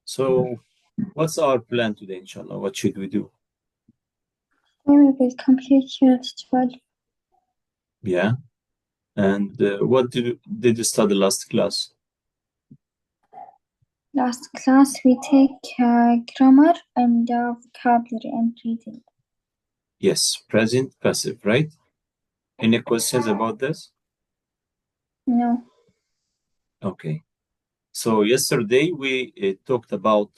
So, what's our plan today, inshallah? What should we do? We will complete Unit 12. Yeah. And what did you study last class? Last class we take grammar and vocabulary and reading. Yes, present passive, right? Any questions about this? No. Okay. So yesterday we talked about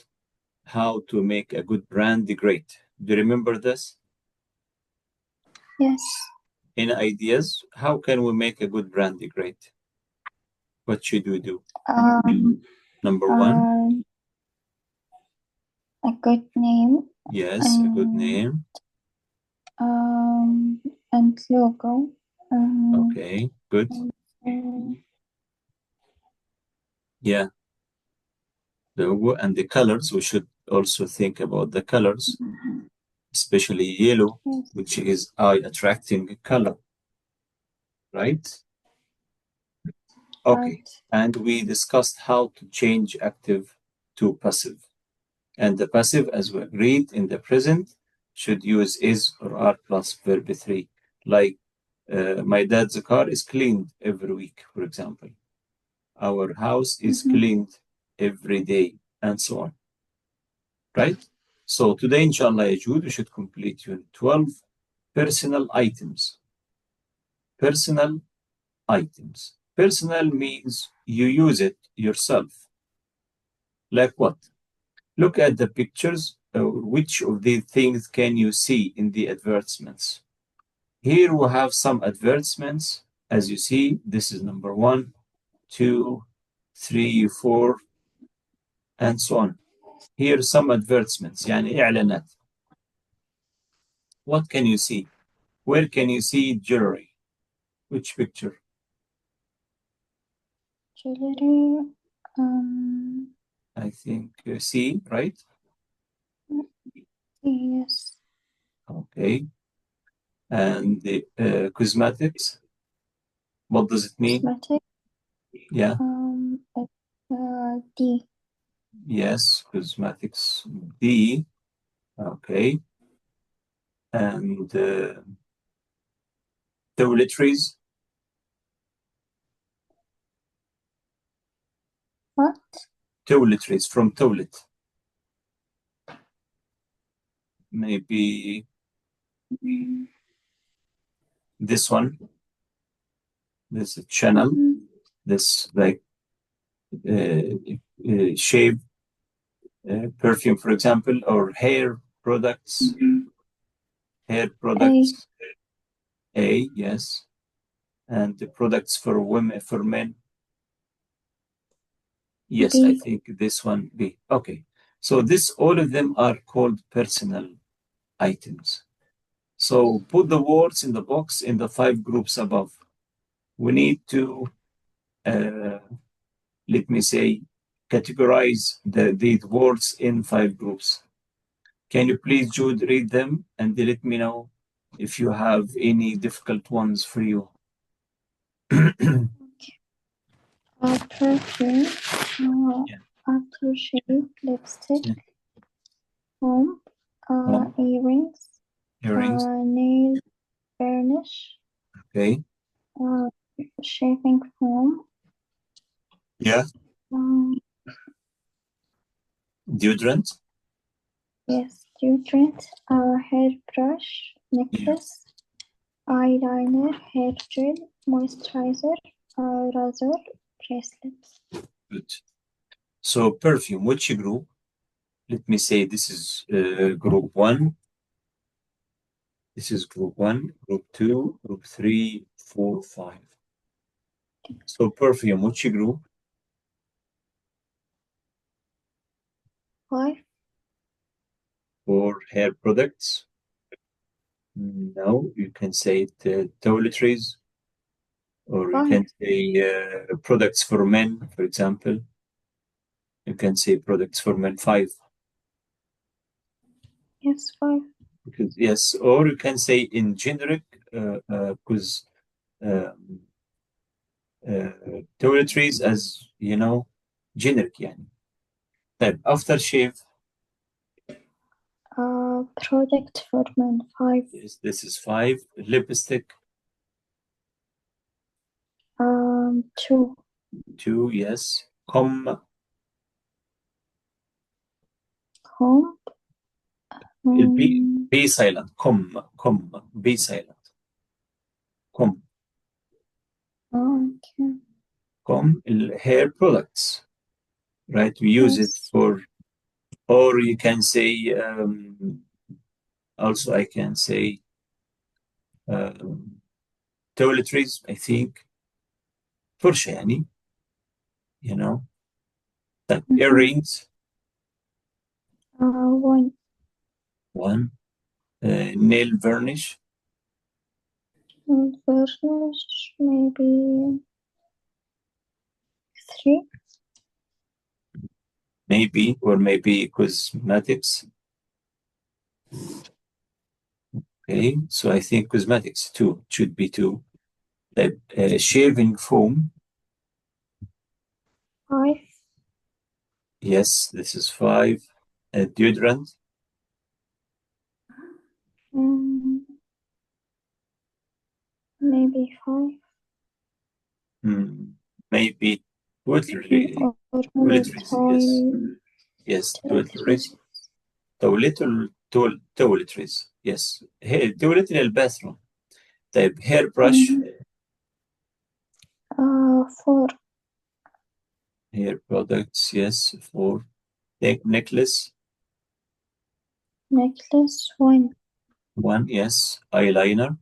how to make a good brand great. Do you remember this? Yes. Any ideas? How can we make a good brand great? What should we do? Number one, a good name. yes, a good name. And logo. Okay, good. Yeah, the logo and the colors. We should also think about the colors, especially yellow, Yes. which is eye-attracting color, right? Okay, Right. and we discussed how to change active to passive. And the passive, as we agreed in the present, should use is or are plus verb 3. Like, my dad's car is cleaned every week, for example. Our house is cleaned every day, and so on. Right? So today, inshallah, Jude, we should complete Unit 12, personal items. Personal items. Personal means you use it yourself. Like what? Look at the pictures. Which of these things can you see in the advertisements? Here we have some advertisements. As you see, this is number 1, 2, 3, 4, and so on. Here some advertisements, يعني إعلانات. What can you see? Where can you see jewelry? Which picture? Jewelry. I think C, right? Yes. Okay. And the cosmetics, what does it mean? Cosmetic. Yeah. D. Yes, cosmetics D. Okay. And toiletries. What? Toiletries from toilet. Maybe this one. This channel. This like shave perfume, for example, or hair products. Hair products. A, yes. And the products for women, for men. Yes, B. I think this one B. Okay. So all of them are called personal items. So put the words in the box in the 5 groups above. We need to, let me say, categorize these words in 5 groups. Can you please, Jude, read them and let me know if you have any difficult ones for you? Perfume. Aftershave. Lipstick. Yeah. Home. Earrings. Earrings. Nail varnish. Okay. Shaving foam. Yeah. Deodorant. Yes, deodorant. Hairbrush. Necklace. Eyeliner. Hair gel. Moisturizer. Razor. Bracelets. Good. So perfume, which group? Let me say this is group 1. This is group 1, group 2, group 3, 4, 5. So perfume, which group? 5. For hair products? No, you can say toiletries, or you 5. can say products for men, for example. You can say products for men 5. Yes, 5. Because, yes, or you can say in generic, because toiletries as, generic, yani. طيب after shave. Product for men 5. Yes, this is 5. Lipstick. 2. 2, yes. Comb. Comb. Be silent. Comb. Be silent. Comb. Okay. Comb. Hair products. Right? We use it Yes. for, or you can say, also I can say, toiletries, I think. فرشة يعني. You know. Like earrings. 1. 1. Nail varnish. Varnish maybe 3. Maybe, or maybe cosmetics. Okay, so I think cosmetics 2 should be 2. Shaving foam. 5. Yes, this is 5. Deodorant. Maybe 5. Maybe toiletries. Or Yes. Yes, toiletries. Toiletries. Yes. toiletry الباثروم. طيب hair brush. 4. Hair products, yes, 4. Necklace. Necklace 1. 1, yes. Eyeliner.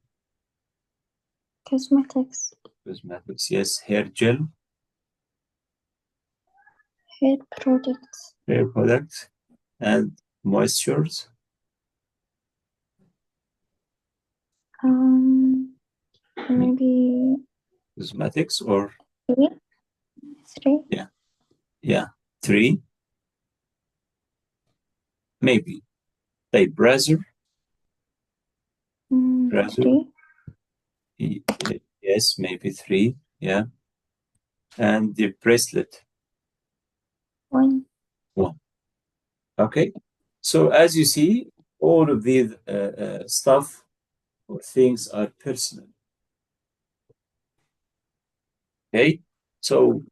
Cosmetics. Cosmetics, yes. Hair gel. Hair products. Hair products. And moistures. Maybe Cosmetics or 3. 3. yeah 3 maybe. Like browser. 3. Yes, maybe 3. Yeah. And the bracelet. 1. 1. Okay. So as you see, all of these stuff or things are personal. Okay. So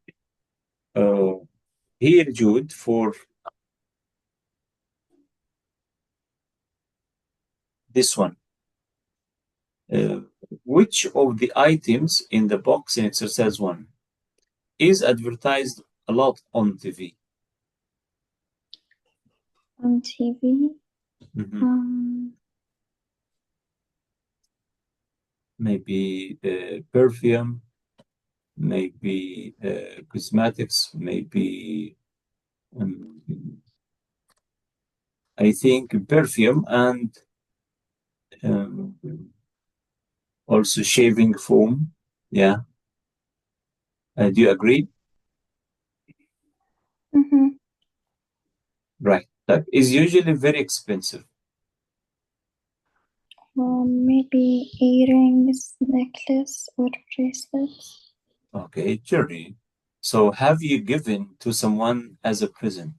here, Jude, for this one, which of the items in the box in exercise 1 is advertised a lot on TV? On TV. Maybe perfume, maybe cosmetics, maybe I think perfume and also shaving foam. Yeah. Do you agree? Right. That is usually very expensive. Maybe earrings, necklace, or bracelets. Okay, Jerry. So have you given to someone as a present?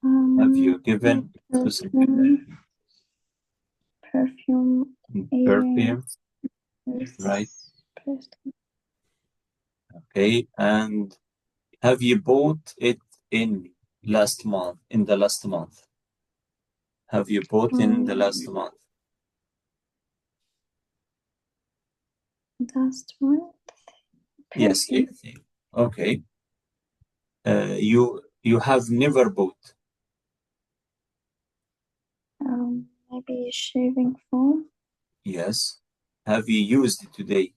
Have you given to someone perfume, perfume? earrings, Right. bracelets. Okay. And have you bought it in the last month? Have you bought in the last month? Last month? Yes. Okay. You have never bought. Maybe shaving foam. Yes. Have you used it today?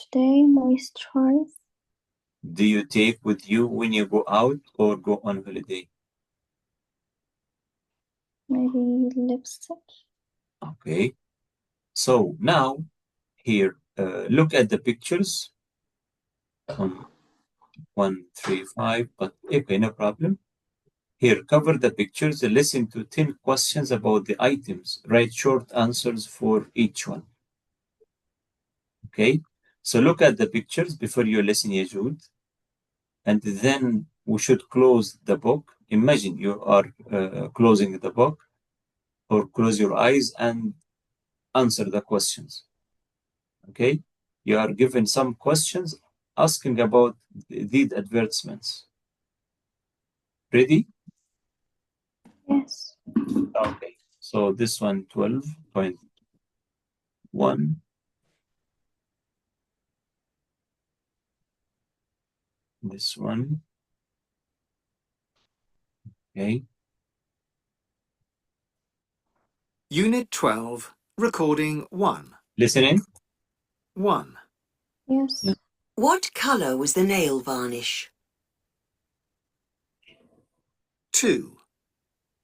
Today moisturize. Do you take with you when you go out or go on holiday? Maybe lipstick. Okay. So now here, look at the pictures on 1, 3, 5, but okay, no problem. Here, cover the pictures and listen to 10 questions about the items. Write short answers for each one. Okay. So look at the pictures before you listen, Yajud, and then we should close the book. Imagine you are closing the book, or close your eyes and answer the questions. Okay? You are given some questions asking about these advertisements. Ready? Yes. Okay. So this one, 12.1. This one. Okay. Unit 12, Recording 1. Listening? 1. Yes. Yeah. What colour was the nail varnish? 2.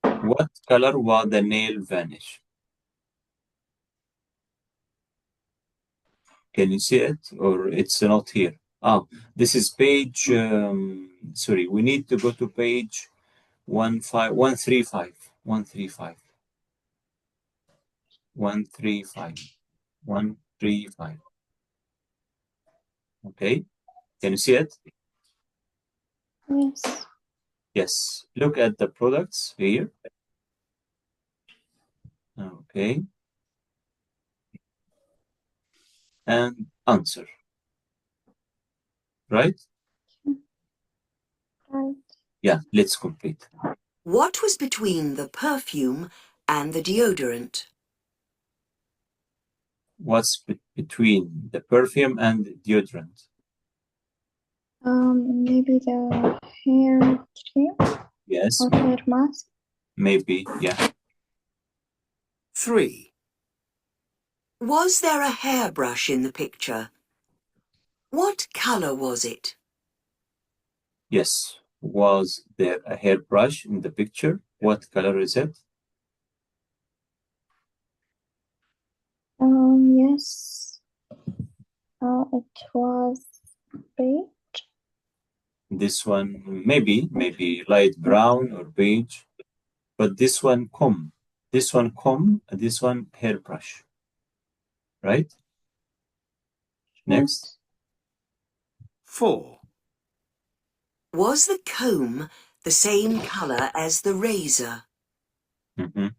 What color was the nail varnish? Can you see it, or it's not here? Ah, this is page. Sorry, we need to go to page 135. 135. 135. 135. Okay. Can you see it? Yes. Yes. Look at the products here. Okay. And answer. Right? Right. Yeah, let's complete. What was between the perfume and the deodorant? What's between the perfume and deodorant? Maybe the hair cream Yes, or hair mask. maybe. Yeah. 3. Was there a hairbrush in the picture? What colour was it? Yes. Was there a hairbrush in the picture? What color is it? Yes. It was beige. This one, maybe light brown or beige. But this one, comb. This one, comb. And this one, hairbrush. Right? Next. Yes. 4. Was the comb the same colour as the razor? Mhm.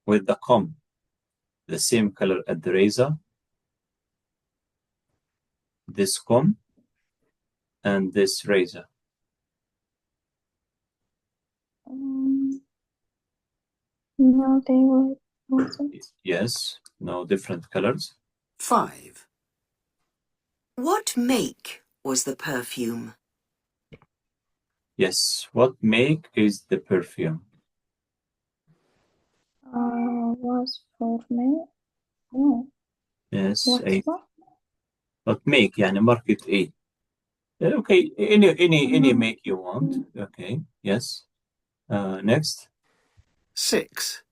With the comb, the same color as the razor. This comb and this razor. No, they wasn't. Yes. No different colors. 5. What make was the perfume? Yes. What make is the perfume? Was for me. No. Yes. What? What make يعني market A. Okay. Any Mm, make you want. Okay. Yes. Next. 6.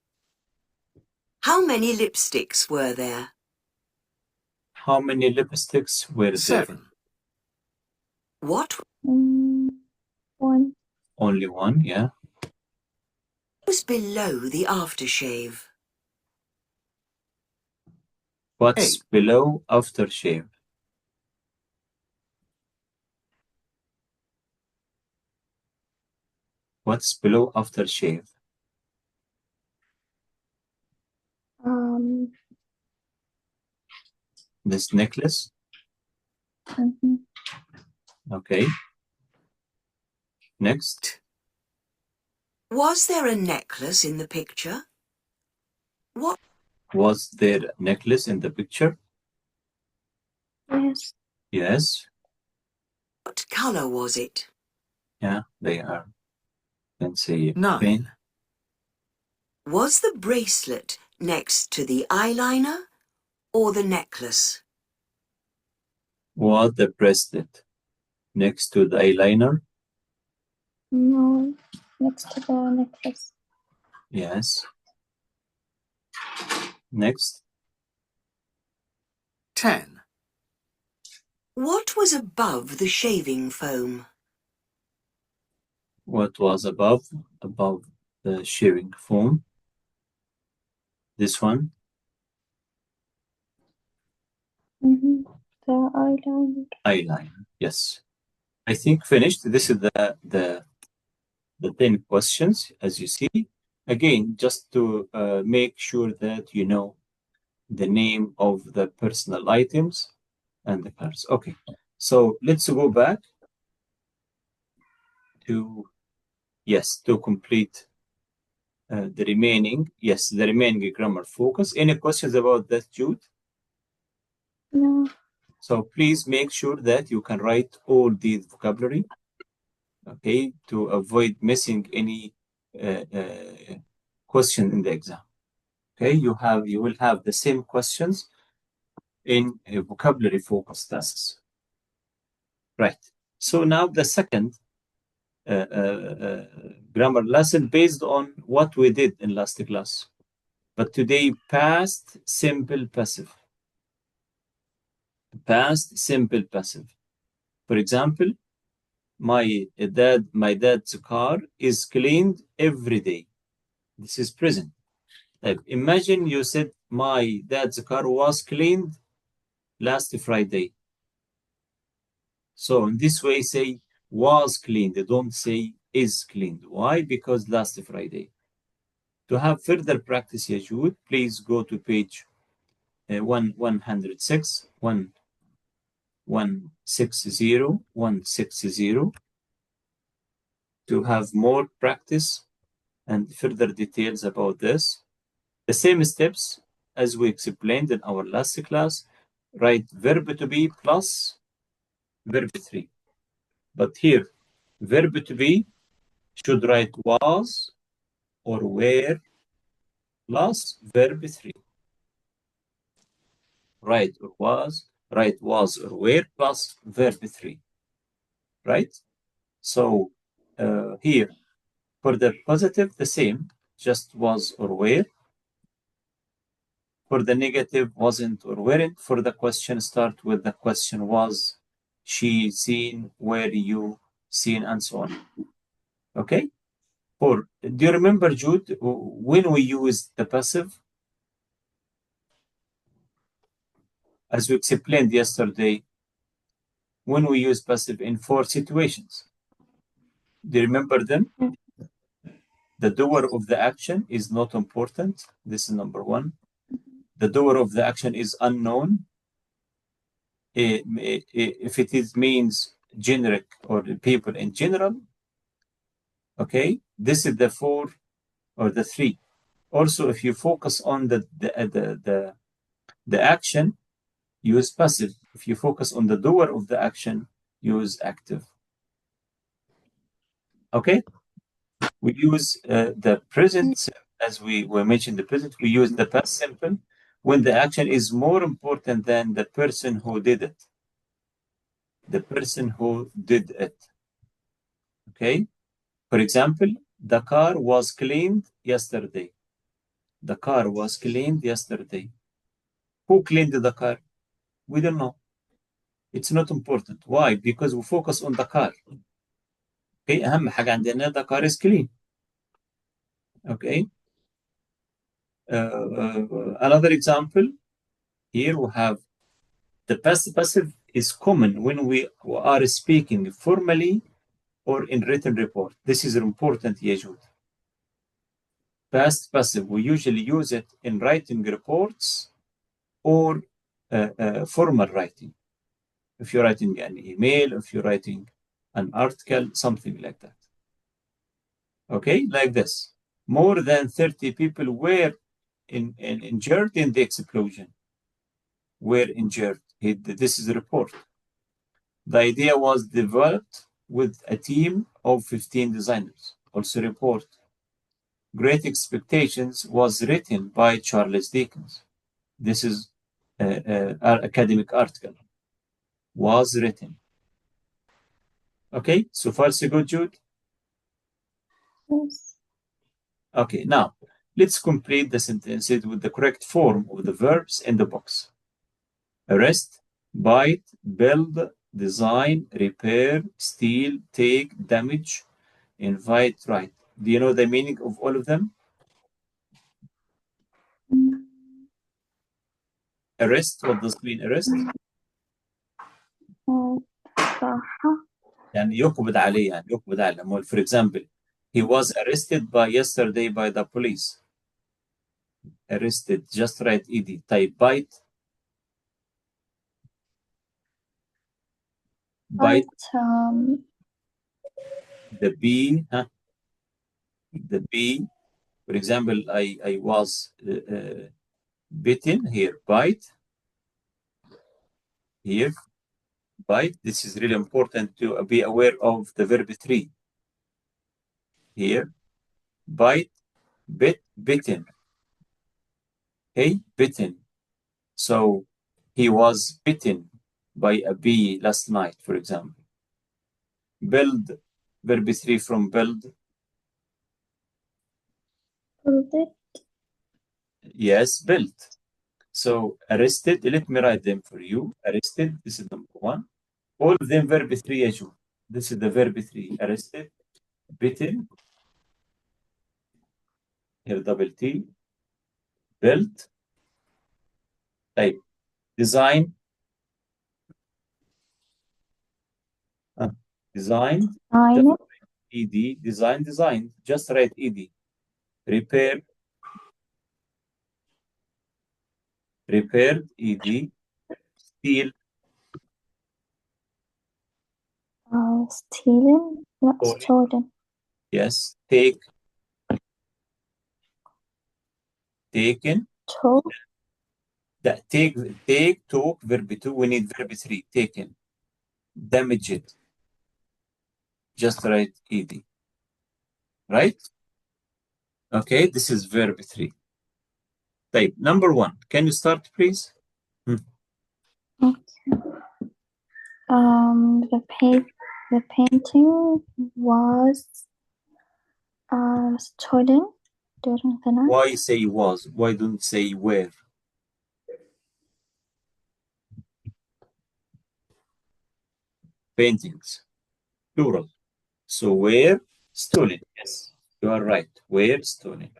How many lipsticks were there? How many lipsticks were there? 7. What one. Only one. Yeah. was below the aftershave? What's 8. below aftershave? What's below aftershave? Um. This necklace. Mhm. Okay. Next. Was there a necklace in the picture? What Was there a necklace in the picture? Yes. Yes. colour was it? Yeah, they are. Can say 9. pink. Was the bracelet next to the eyeliner or the necklace? Was the bracelet next to the eyeliner? No. Next to the necklace. Yes. Next. 10. What was above the shaving foam? What was above the shaving foam? This one. Mm-hmm. eyeliner. Eyeliner, yes. I think finished. This is the 10 questions, as you see. Again, just to make sure that you know the name of the personal items and the cars. Okay, so let's go back to, yes, to complete the remaining, yes, the remaining grammar focus. Any questions about that, Jude? No. So please make sure that you can write all these vocabulary, okay, to avoid missing any question in the exam. Okay, you will have the same questions in vocabulary focus tasks. Right. So now the second grammar lesson based on what we did in last class. But today, past simple passive. Past simple passive. For example, my dad's car is cleaned every day. This is present. Imagine you said my dad's car was cleaned last Friday. So in this way, say was cleaned. Don't say is cleaned. Why? Because last Friday. To have further practice, Yajud, please go to page 106, 160 to have more practice and further details about this. The same steps as we explained in our last class. Write verb to be plus verb 3. But here, verb to be should write was or were plus verb 3. Write was or were plus verb 3. Right? So here, for the positive, the same, just was or were. For the negative, wasn't or weren't. For the question, start with the question was, she seen, were you seen, and so on. Okay? Or do you remember, Jude, when we use the passive? As we explained yesterday, when we use passive in 4 situations. Do you remember them? The doer of the action is not important. This is number 1. The doer of the action is unknown. If it is means generic or people in general, okay, this is the 4 or the 3. Also, if you focus on the action, use passive. If you focus on the doer of the action, use active. Okay, we use the present, as we mentioned the present, we use the past simple when the action is more important than the person who did it. The person who did it. Okay, for example, the car was cleaned yesterday. The car was cleaned yesterday. Who cleaned the car? We don't know. It's not important. Why? Because we focus on the car. Okay, أهم حاجة عندنا the car is clean. Okay. Another example, here we have the past passive is common when we are speaking formally or in written report. This is important, Yejud. Past passive, we usually use it in writing reports or formal writing. If you're writing an email, if you're writing an article, something like that. Okay, like this. More than 30 people were injured in the explosion. Were injured. This is a report. The idea was developed with a team of 15 designers. Also report. Great Expectations was written by Charles Dickens. This is an academic article. Was written. Okay, so far so good, Jude? Yes. Okay, now let's complete the sentences with the correct form of the verbs in the box. Arrest, bite, build, design, repair, steal, take, damage, invite, write. Do you know the meaning of all of them? Arrest, what does it mean, arrest? صراحة يعني يقبض عليه، يعني يقبض عليه. For example, he was arrested yesterday by the police. Arrested, just write ed. طيب bite. Bite, bite the B, huh? The B, for example, I was bitten here, bite. Here, bite. This is really important to be aware of the verb 3. Here, bite, bit, bitten. Okay, bitten. So he was bitten by a bee last night, for example. Build, verb 3 from build. build. Yes, built. So arrested, let me write them for you. Arrested, this is number 1. All of them verb 3 يا جو. This is the verb 3. Arrested, bitten, here double T, built. Type, design, designed, just Design. ed, design, designed, just write ed. Repair, repaired, ed. Steal, Stealing. No, stolen. stolen. Yes, take, taken. Took. That take, took, verb 2. We need verb 3, taken. Damaged, just write ed. Right? Okay, this is verb 3. Type number 1. Can you start, please? Okay. The painting was stolen during the night. Why say was? Why don't say were? Paintings, plural. So were stolen. Yes, you are right. Were stolen.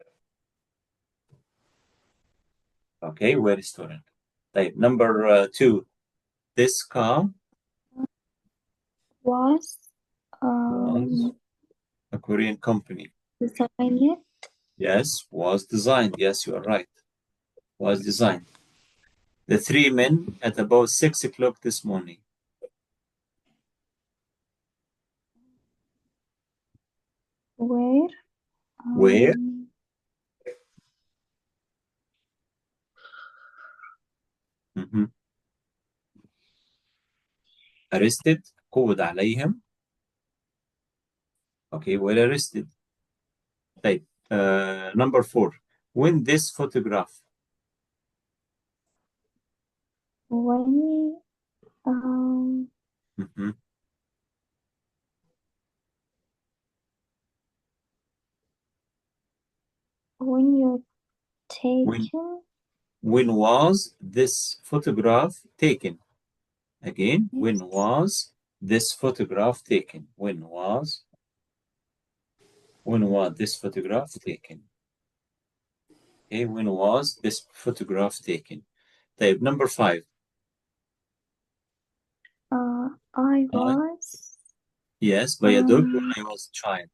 Okay, were stolen. Type number 2. This car Was was a Korean company. designed. Yes, was designed. Yes, you are right. Was designed. The 3 men at about 6 o'clock this morning. Were Were arrested. قبض عليهم. Okay, were arrested. Type number 4. When this photograph when when you're taken. When was this photograph taken? Again, when was this photograph taken? When was this photograph taken? Okay, when was this photograph taken? Type number 5. I was. Yes, by a dog when I was a child.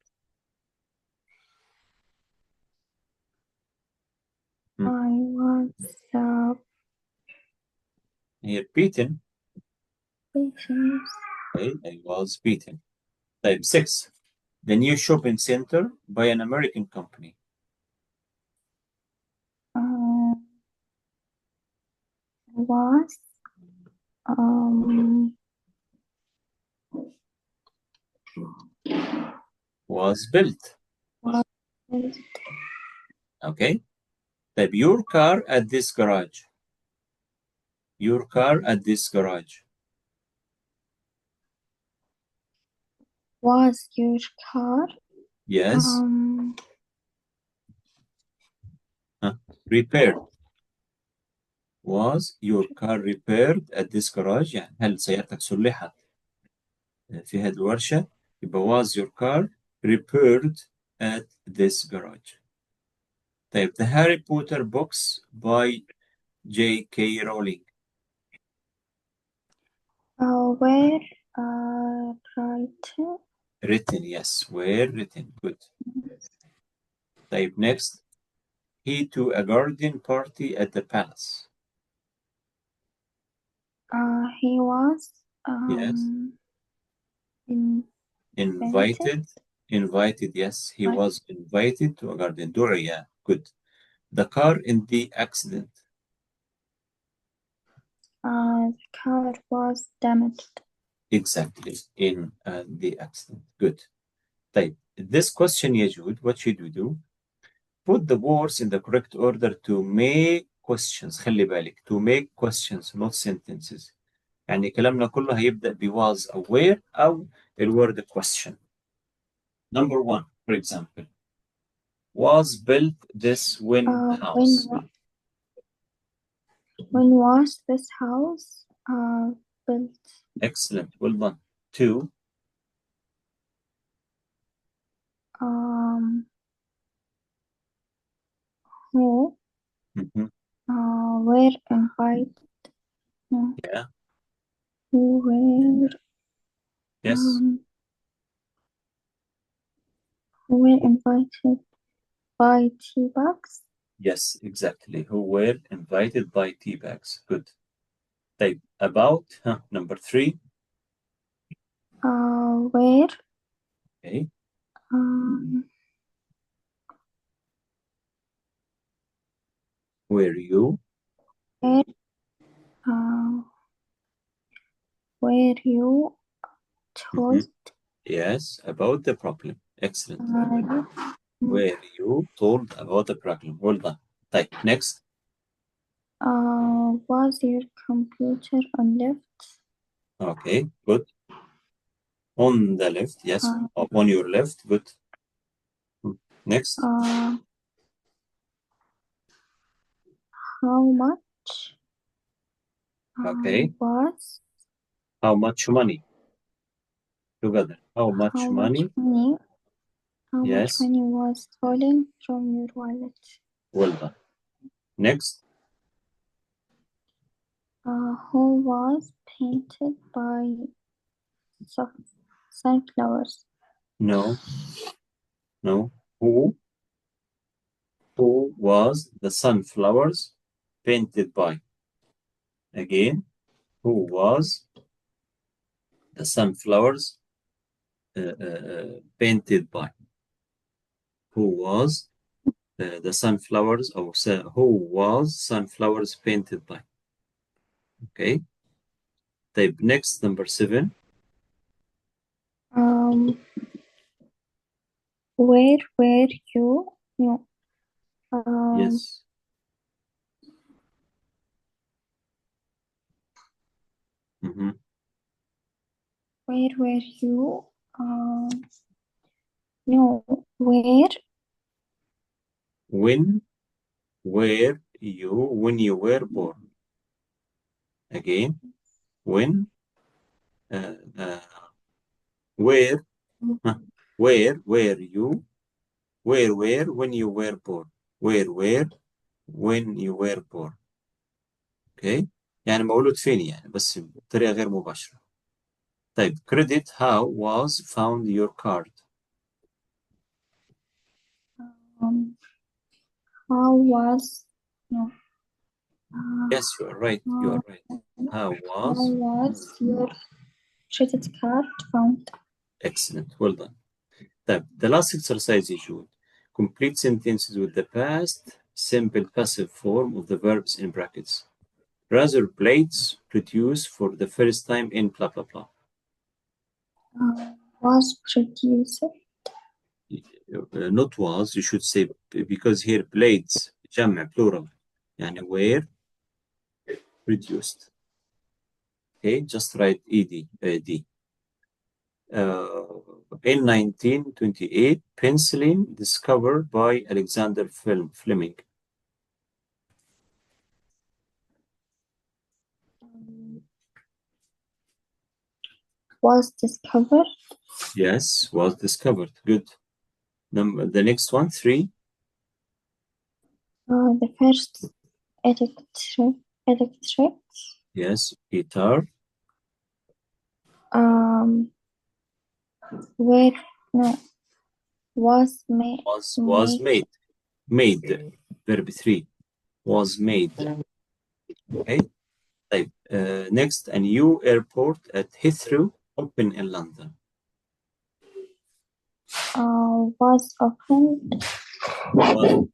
I was Here, beaten. beaten. Okay, I was beaten. Type 6. The new shopping center by an American company. Was built. Was built. Okay. Type your car at this garage. Your car at this garage. Was your car? Yes. Repaired. Was your car repaired at this garage؟ يعني هل سيارتك صلحت في هذه الورشة؟ يبقى was your car repaired at this garage. طيب the Harry Potter books by J.K. Rowling. Where written. Written, yes. Were written. Good. Type next. He to a garden party at the palace. He was Yes. invited. Invited, yes. He Right. was invited to a garden. Du'ya. Good. The car in the accident. The car was damaged. Exactly. In the accident. Good. Type. This question, Yajud, what should we do? Put the words in the correct order to make questions. خلي بالك. To make questions, not sentences. يعني كلامنا كله هيبدأ ب was aware أو الword question. Number one, for example, was built this when house. When was this house built? Excellent, well done. Two, Who were invited? No. yeah, Who were yes, who were invited by tea bags? yes, exactly. Who were invited by tea bags. Good. Type about, number three, Where okay, were you, where were you told? yes, about the problem. Excellent. Uh, Were you told about the problem? Well done. Type next. Was your computer on left? Okay, good. On the left, yes. On your left, good. Next. How much Okay. was How much money? Together. How much how money? much money how much Yes. money was stolen from your wallet? Well done. Next. Who was painted by sunflowers? No. No. Who was the sunflowers painted by? Again. Who was the sunflowers painted by? Who was the sunflowers or who was sunflowers painted by? Okay. Type next, number seven. Where were you? No. Yes. Where were you? No. Where? When were you were born? Again. When where where were you where when you were born? Where when you were born. Okay. يعني مولود فين يعني بس بطريقة غير مباشرة. طيب credit how was found your card. How was? No. Yes, you are right. You are right. How was your credit card found? excellent. Well done. طيب the last exercise is you complete sentences with the past simple passive form of the verbs in brackets. Razor blades produced for the first time in blah blah blah. Was produced. Not was, you should say because here blades جمع plural يعني were produced. Okay, just write ed. In 1928, penicillin discovered by Alexander Fleming. Was discovered. Yes, was discovered. Good. The next one, three. The first electric. Yes, guitar Where, no, was made. Was made. Made. Verb 3. Was made. Okay. طيب. Next, a new airport at Heathrow open in London. Was opened. Was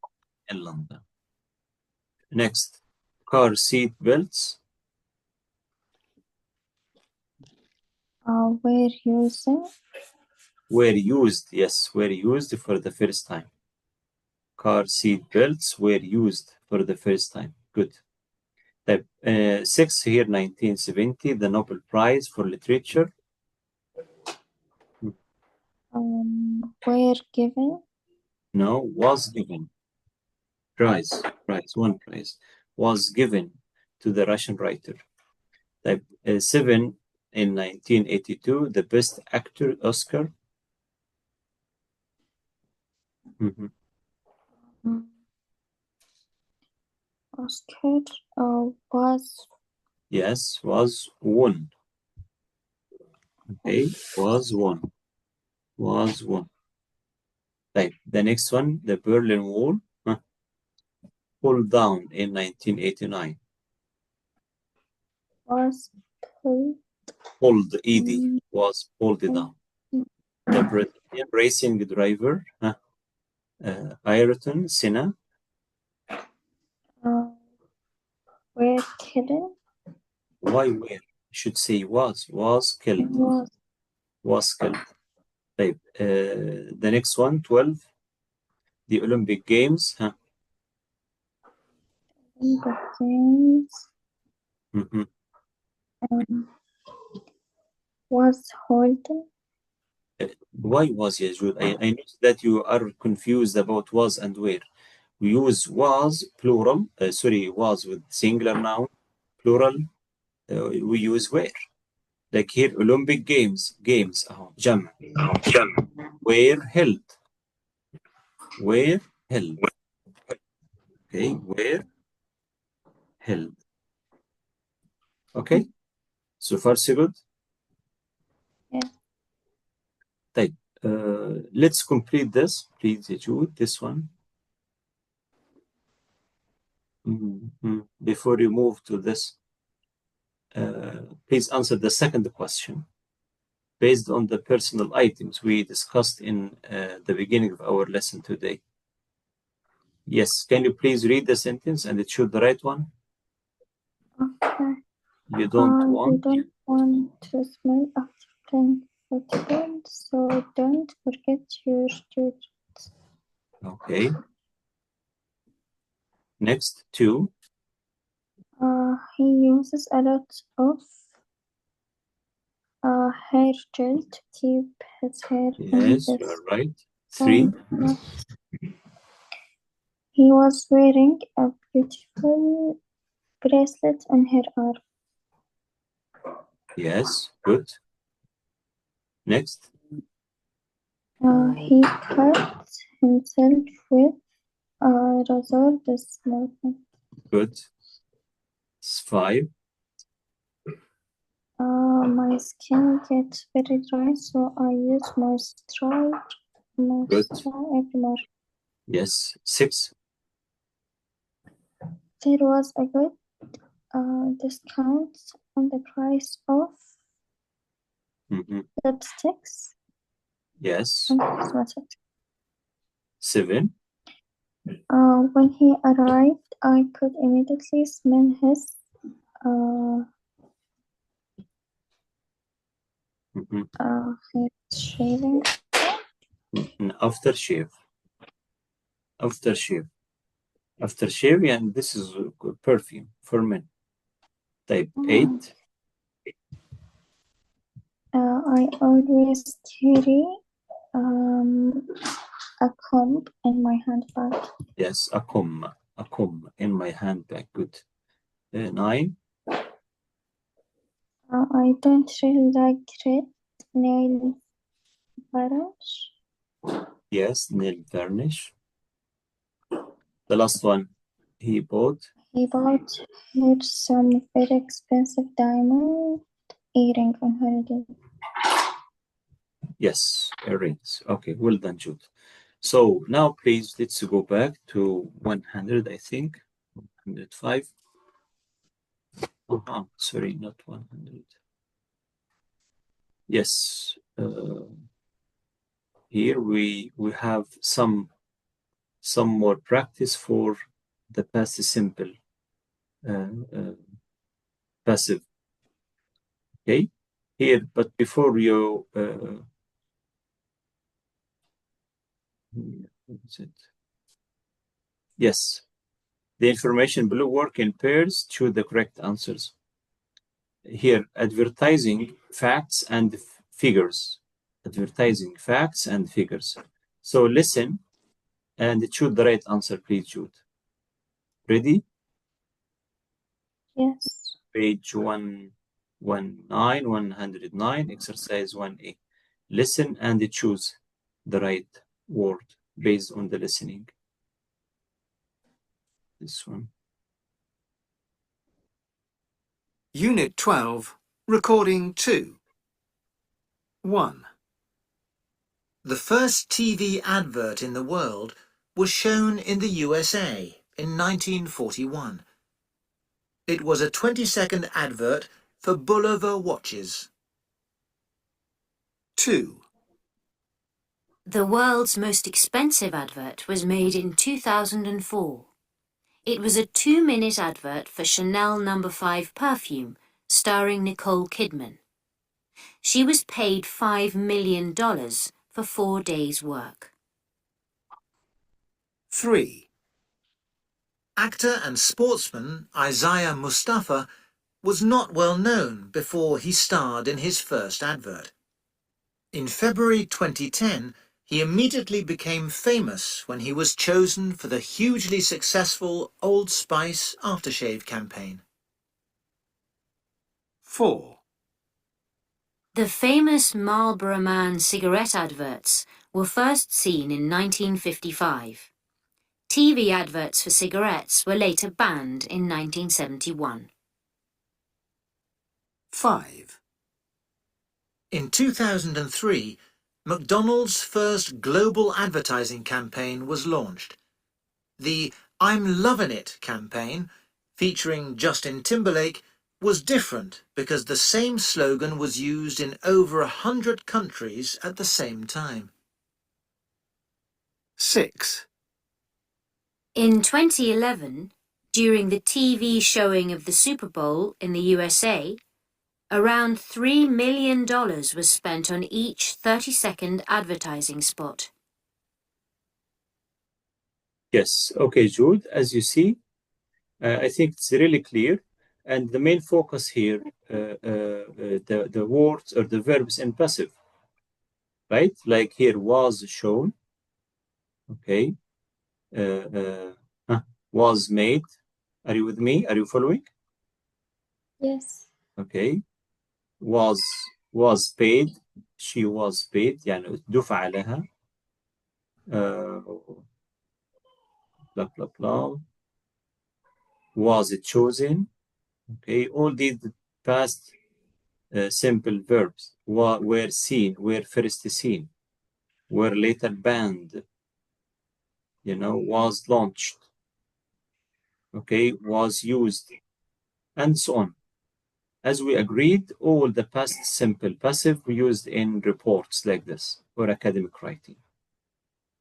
in London. Next, car seat belts Were using. were used. Yes, were used for the first time. Car seat belts were used for the first time. Good. طيب. 6 here, 1970, the Nobel Prize for Literature. Were given. No, was given. One prize. Was given to the Russian writer. Type 7 in 1982, the Best Actor Oscar. Oscar was. Yes, was won. Okay, was won. Was won. Type the next one, the Berlin Wall. Pulled down in 1989. Was pulled. Pulled, ED, was pulled down. The Brazilian racing driver, Ayrton Senna. Were killed. Why were? Should say was killed. Was killed. Type the next one, 12. The Olympic Games. Olympic Games. Was holding. Why was, Yazud? I know that you are confused about was and where. We use was plural, was with singular noun, plural. We use where. Like here, Olympic Games, jam, were held. Were held. Okay, were held. Okay, so far so good. Yeah. Type. Let's complete this, please, Jude. This one. Before you move to this, please answer the second question. Based on the personal items we discussed in the beginning of our lesson today. Yes, can you please read the sentence and choose the right one? Okay. You don't want. You don't want to smell after playing football, so don't forget your students. Okay. Next, 2. He uses a lot of hair gel to keep his hair. Yes, you are right. 3. He was wearing a beautiful bracelet on her arm. Yes, good. Next. He cut himself with a razor this morning. Good. 5. My skin gets very dry, so I use moisturizer every morning. Yes. 6. There was a good discount on the price of lipsticks Yes. and cosmetics. 7. When he arrived, I could immediately smell his hair shaving. Aftershave. Aftershave, and this is perfume for men. Type 8. I always carry a comb in my handbag. Yes, a comb in my handbag. Good. 9. I don't really like red nail varnish. Yes, nail varnish. The last one. He bought her some very expensive diamond eating on holiday. Yes, errands. Okay, well done, Jude. So now please let's go back to 100, I think. 105. Sorry, not 100. Yes. Here we have some more practice for the past simple passive. Okay. Here, but before you what is it? Yes. The information below work in pairs. Choose the correct answers. Here, advertising facts and figures. Advertising facts and figures. So listen and choose the right answer, please, Jude. Ready? Yes. Page 109, exercise 1A. Listen and choose the right word based on the listening. This one. Unit 12, Recording 2. 1. The first TV advert in the world was shown in the USA in 1941. It was a 20-second advert for Bulova watches. 2. The world's most expensive advert was made in 2004. It was a 2-minute advert for Chanel No. 5 perfume, starring Nicole Kidman. She was paid $5 million for 4 days' work. 3. Actor and sportsman Isaiah Mustafa was not well known before he starred in his first advert. In February 2010, he immediately became famous when he was chosen for the hugely successful Old Spice aftershave campaign. 4. The famous Marlboro Man cigarette adverts were first seen in 1955. TV adverts for cigarettes were later banned in 1971. 5. In 2003, McDonald's first global advertising campaign was launched. The I'm Lovin' It campaign, featuring Justin Timberlake, was different because the same slogan was used in over 100 countries at the same time. 6. In 2011, during the TV showing of the Super Bowl in the USA, around $3 million was spent on each 30-second advertising spot. Yes. Okay, Jude. As you see, I think it's really clear. And the main focus here, the words or the verbs in passive, right? Like here, was shown. Okay. Was made. Are you with me? Are you following? Yes. Okay. Was paid. She was paid. يعني دفع لها. Blah, blah, blah. Was it chosen? Okay. All these past simple verbs were seen, were first seen, were later banned, was launched, okay, was used, and so on. As we agreed, all the past simple passive we used in reports like this or academic writing.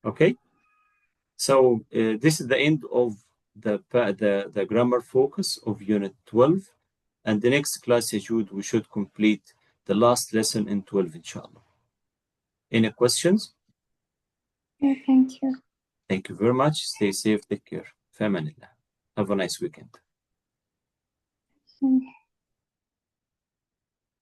Okay, so this is the end of the grammar focus of Unit 12, and the next class, Jude, we should complete the last lesson in 12, inshallah. Any questions? No, thank you. Thank you very much. Stay safe. Take care. Famanillah. Have a nice weekend.